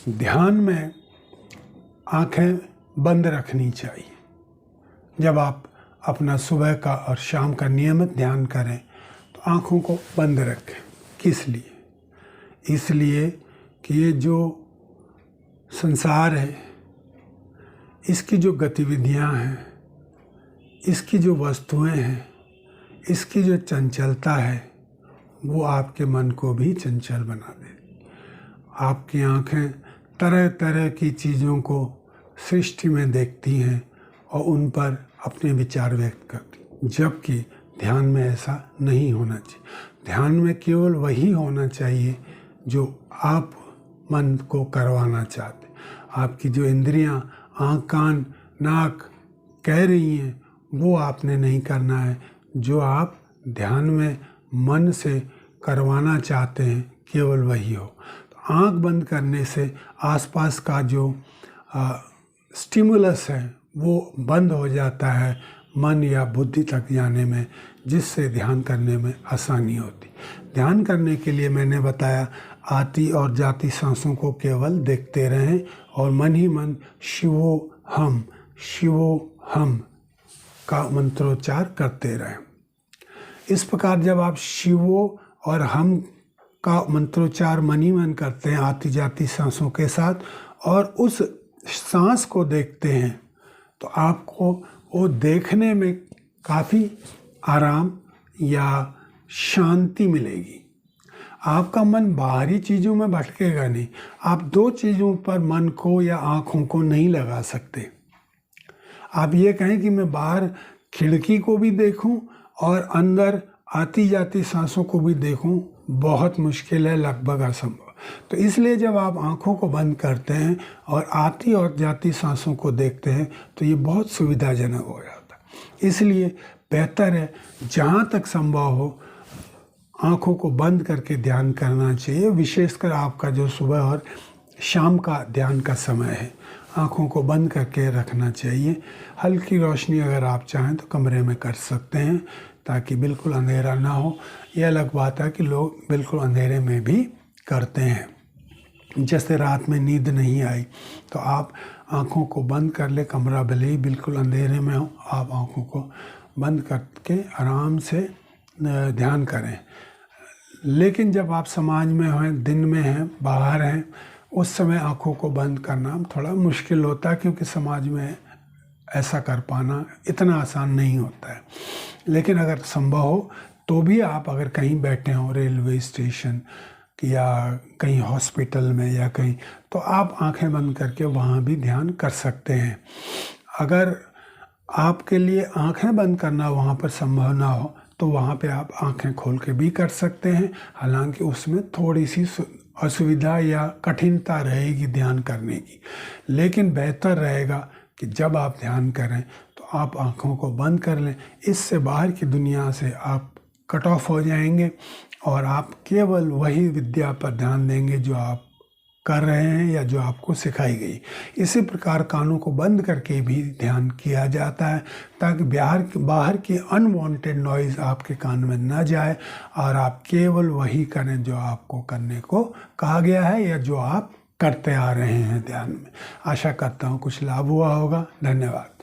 ध्यान में आंखें बंद रखनी चाहिए। जब आप अपना सुबह का और शाम का नियमित ध्यान करें तो आंखों को बंद रखें। किस लिए? इसलिए कि ये जो संसार है, इसकी जो गतिविधियां हैं, इसकी जो वस्तुएं हैं, इसकी जो चंचलता है, वो आपके मन को भी चंचल बना दे। आपकी आंखें तरह तरह की चीज़ों को सृष्टि में देखती हैं और उन पर अपने विचार व्यक्त करती, जबकि ध्यान में ऐसा नहीं होना चाहिए। ध्यान में केवल वही होना चाहिए जो आप मन को करवाना चाहते। आपकी जो इंद्रियां, आँख, कान, नाक कह रही हैं, वो आपने नहीं करना है। जो आप ध्यान में मन से करवाना चाहते हैं, केवल वही हो। तो आँख बंद करने से आसपास का जो स्टिमुलस है वो बंद हो जाता है मन या बुद्धि तक जाने में, जिससे ध्यान करने में आसानी होती। ध्यान करने के लिए मैंने बताया, आती और जाती सांसों को केवल देखते रहें और मन ही मन शिवो हम का मंत्रोच्चार करते रहें। इस प्रकार जब आप शिवो और हम का मंत्रोच्चार मन ही मन करते हैं आती जाती सांसों के साथ, और उस सांस को देखते हैं, तो आपको वो देखने में काफ़ी आराम या शांति मिलेगी। आपका मन बाहरी चीज़ों में भटकेगा नहीं। आप दो चीज़ों पर मन को या आँखों को नहीं लगा सकते। आप ये कहें कि मैं बाहर खिड़की को भी देखूं और अंदर आती जाती सांसों को भी देखूं, बहुत मुश्किल है, लगभग असंभव। तो इसलिए जब आप आँखों को बंद करते हैं और आती और जाती सांसों को देखते हैं तो ये बहुत सुविधाजनक हो जाता है। इसलिए बेहतर है जहाँ तक संभव हो आँखों को बंद करके ध्यान करना चाहिए। विशेषकर आपका जो सुबह और शाम का ध्यान का समय है, आँखों को बंद करके रखना चाहिए। हल्की रोशनी अगर आप चाहें तो कमरे में कर सकते हैं, ताकि बिल्कुल अंधेरा ना हो। यह अलग बात है कि लोग बिल्कुल अंधेरे में भी करते हैं। जैसे रात में नींद नहीं आई तो आप आँखों को बंद कर ले, कमरा भले ही बिल्कुल अंधेरे में हो, आप आँखों को बंद करके आराम से ध्यान करें। लेकिन जब आप समाज में हैं, दिन में हैं, बाहर हैं, उस समय आँखों को बंद करना थोड़ा मुश्किल होता है, क्योंकि समाज में ऐसा कर पाना इतना आसान नहीं होता है। लेकिन अगर संभव हो तो भी आप अगर कहीं बैठे हों, रेलवे स्टेशन या कहीं हॉस्पिटल में या कहीं, तो आप आंखें बंद करके वहाँ भी ध्यान कर सकते हैं। अगर आपके लिए आंखें बंद करना वहाँ पर संभव ना हो तो वहाँ पे आप आंखें खोल के भी कर सकते हैं। हालांकि उसमें थोड़ी सी असुविधा या कठिनता रहेगी ध्यान करने की, लेकिन बेहतर रहेगा कि जब आप ध्यान करें तो आप आँखों को बंद कर लें। इससे बाहर की दुनिया से आप कट ऑफ हो जाएंगे और आप केवल वही विद्या पर ध्यान देंगे जो आप कर रहे हैं या जो आपको सिखाई गई। इसी प्रकार कानों को बंद करके भी ध्यान किया जाता है, ताकि बाहर की अनवांटेड नॉइज़ आपके कान में न जाए और आप केवल वही करें जो आपको करने को कहा गया है या जो आप करते आ रहे हैं ध्यान में। आशा करता हूँ कुछ लाभ हुआ होगा। धन्यवाद।